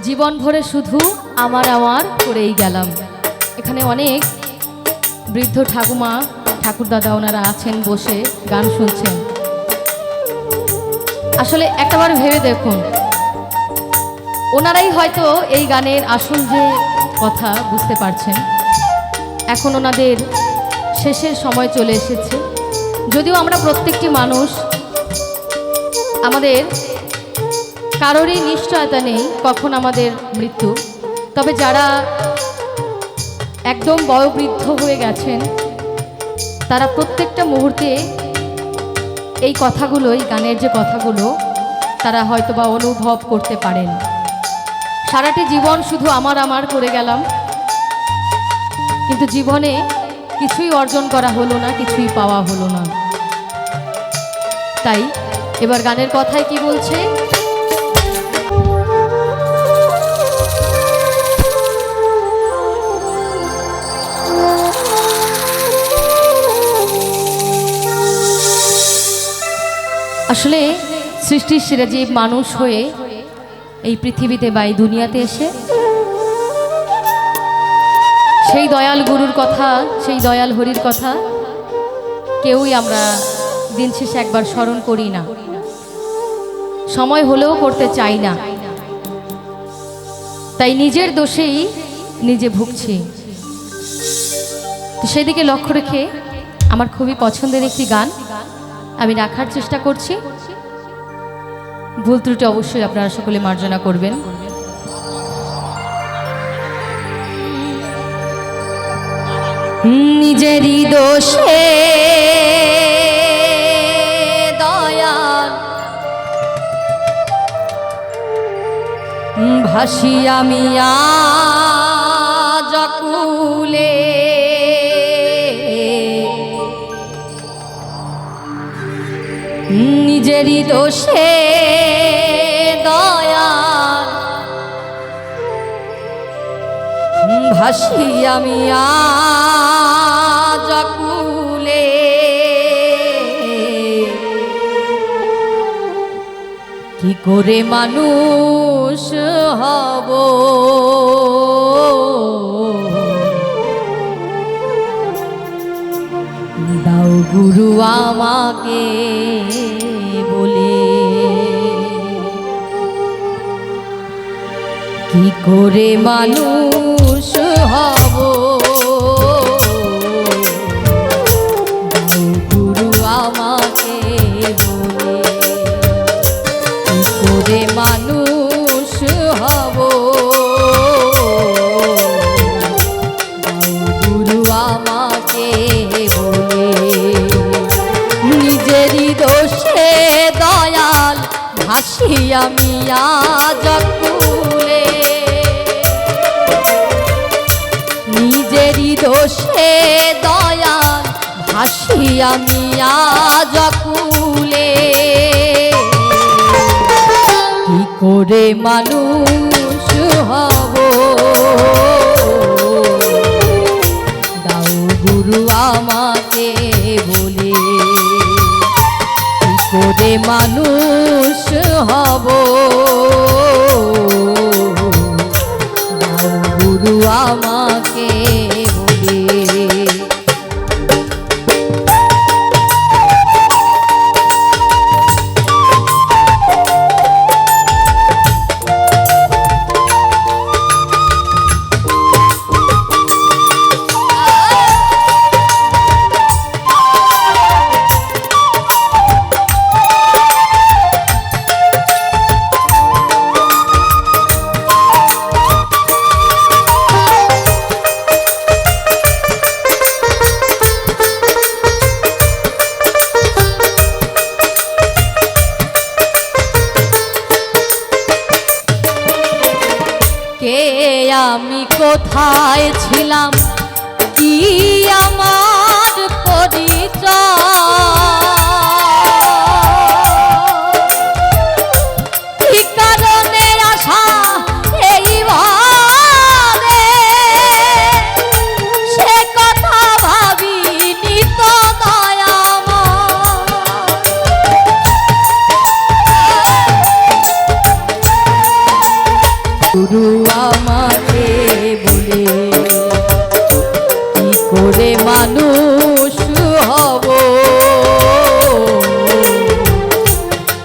জীবন ভরে শুধু আমার আমার করেই গেলাম। এখানে অনেক বৃদ্ধ ঠাকুমা ঠাকুরদাদা ওনারা আছেন, বসে গান শুনছেন। আসলে একবার ভেবে দেখুন, ওনারাই হয়তো এই গানের আসল যে কথা বুঝতে পারছেন। এখন ওনাদের শেষের সময় চলে এসেছে। যদিও আমরা প্রত্যেকটি মানুষ, আমাদের কারোরই নিশ্চয়তা নেই কখন আমাদের মৃত্যু, তবে যারা একদম বয়োবৃদ্ধ হয়ে গেছেন তারা প্রত্যেকটা মুহূর্তে এই কথাগুলো, এই গানের যে কথাগুলো তারা হয়তোবা অনুভব করতে পারেন। সারাটি জীবন শুধু আমার আমার করে গেলাম, কিন্তু জীবনে কিছুই অর্জন করা হলো না, কিছুই পাওয়া হলো না। তাই এবার গানের কথায় কি বলছে, আসলে সৃষ্টির সেরা জীব মানুষ হয়ে এই পৃথিবীতে বা এই দুনিয়াতে এসে সেই দয়াল গুরুর কথা, সেই দয়াল হরির কথা কেউই আমরা দিন শেষে একবার স্মরণ করি না, সময় হলেও করতে চাই না। তাই নিজের দোষেই নিজে ভুগছি। তো সেদিকে লক্ষ্য রেখে আমার খুবই পছন্দের একটি গান আমি রাখার চেষ্টা করছি। ভুল ত্রুটি অবশ্যই আপনারা সকলে মার্জনা করবেন। নিজেরই দোষে দয়াল ভাসি আমি আজ আকুলে, নিজেরই দোষে দয়াল ভাসি আমি আজ আকুলে, কি করে মানুষ হব দাও গুরু আমাকে বলে, কি করে মানুষ হব দাও গুরু আমাকে বলে, কি করে মানুষ হব দাও গুরু আমাকে বলে, নিজেরই দোষে দয়াল ভাসি আমি আজ আকুলে, নিজেরই দোষে দয়াল ভাসি আমি আজ আকুলে, কি করে মানুষ হব দাও গুরু আমাকে বলে, কি করে মানুষ হব দাও গুরু আমাকে বলে। কে আমি কোথায় ছিলাম, কি আমার পরিচয়, কি কারণে আশা এই ভাবে, সে কথা ভাবিনি তো দয়াময়। গুরু আমাকে বলে কি করে মানুষ হব,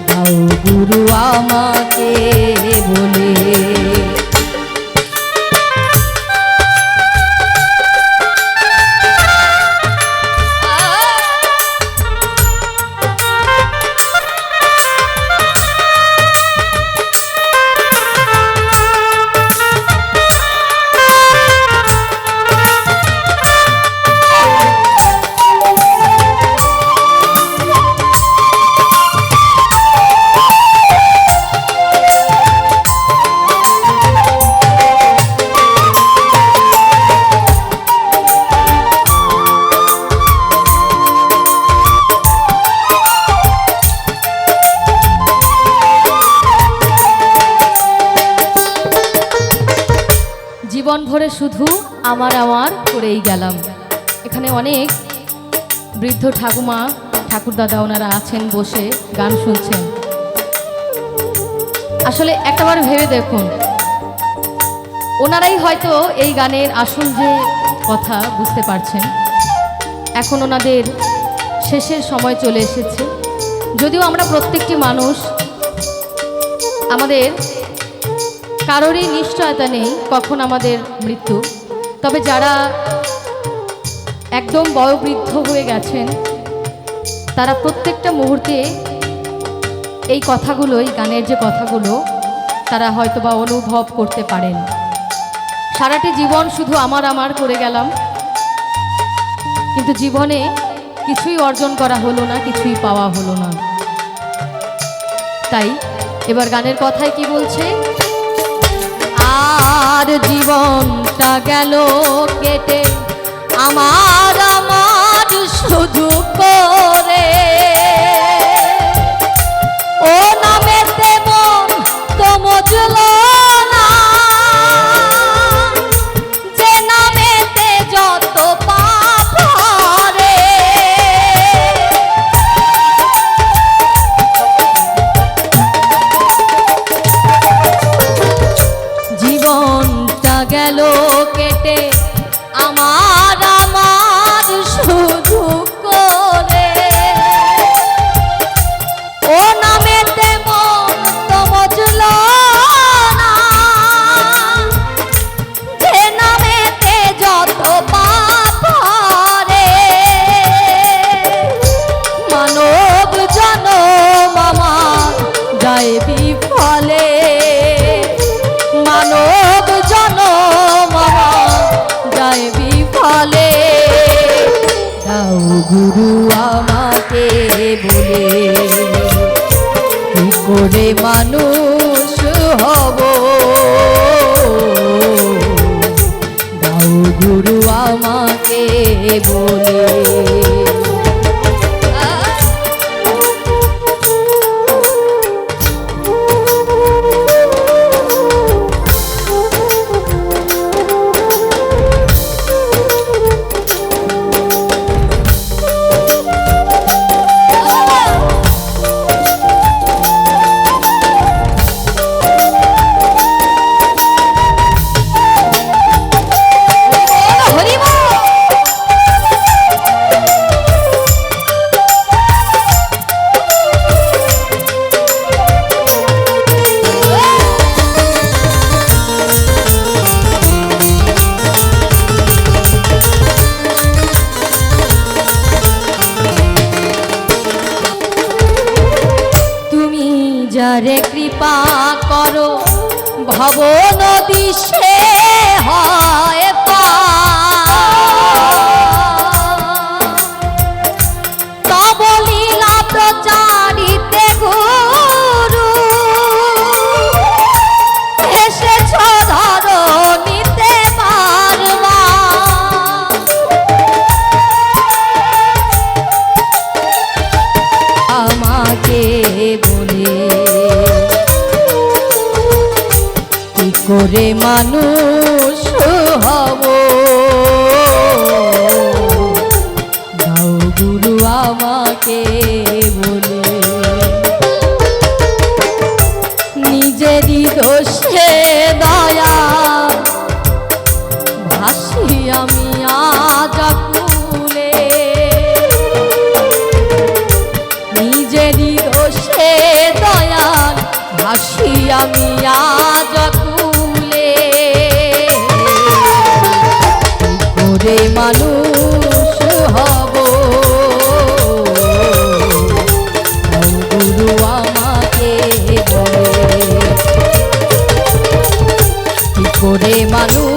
দাও গুরু আমাকে বলে। জীবন ভরে শুধু আমার আমার করেই গেলাম। এখানে অনেক বৃদ্ধ ঠাকুমা ঠাকুর দাদা ওনারা আছেন, বসে গান শুনছেন। আসলে একটাবার ভেবে দেখুন, ওনারাই হয়তো এই গানের আসল যে কথা বুঝতে পারছেন। এখন ওনাদের শেষের সময় চলে এসেছে। যদিও আমরা প্রত্যেকটি মানুষ, আমাদের কারোরই নিশ্চয়তা নেই কখন আমাদের মৃত্যু, তবে যারা একদম বয়োবৃদ্ধ হয়ে গেছেন তারা প্রত্যেকটা মুহূর্তে এই কথাগুলো, এই গানের যে কথাগুলো তারা হয়তোবা অনুভব করতে পারেন। সারাটি জীবন শুধু আমার আমার করে গেলাম, কিন্তু জীবনে কিছুই অর্জন করা হলো না, কিছুই পাওয়া হলো না। তাই এবার গানের কথায় কি বলছে, আর জীবনটা গেল কেটে আমার আমার শুধু করে, ও নামেতে মন তো মজল না, যে নামেতে যত পাপ হরে। জীবনটা গেল কেটে আমার আমার শুধু করে, ও নামেতে মন তো মজল না, যে নামেতে যত পাপ হরে। মানব জনম আমার যায় বিফলে, মানব জনম যায় বিফলে, দাও গুরু আমাকে বলে কি করে মানুষ হব, দাও গুরু আমাকে বলে। যারে কৃপা করো ভব নদী সে হয় তব লীলা প্রচারিতে গুরু এসেছ ধরণীতে বারবার। আমাকে বলে কি করে মানুষ হব, দাও গুরু আমাকে বলে। নিজেরই দোষে আমি আজ কুলে করে মানুষ হব গুরু আমাকে বলে কি করে মানুষ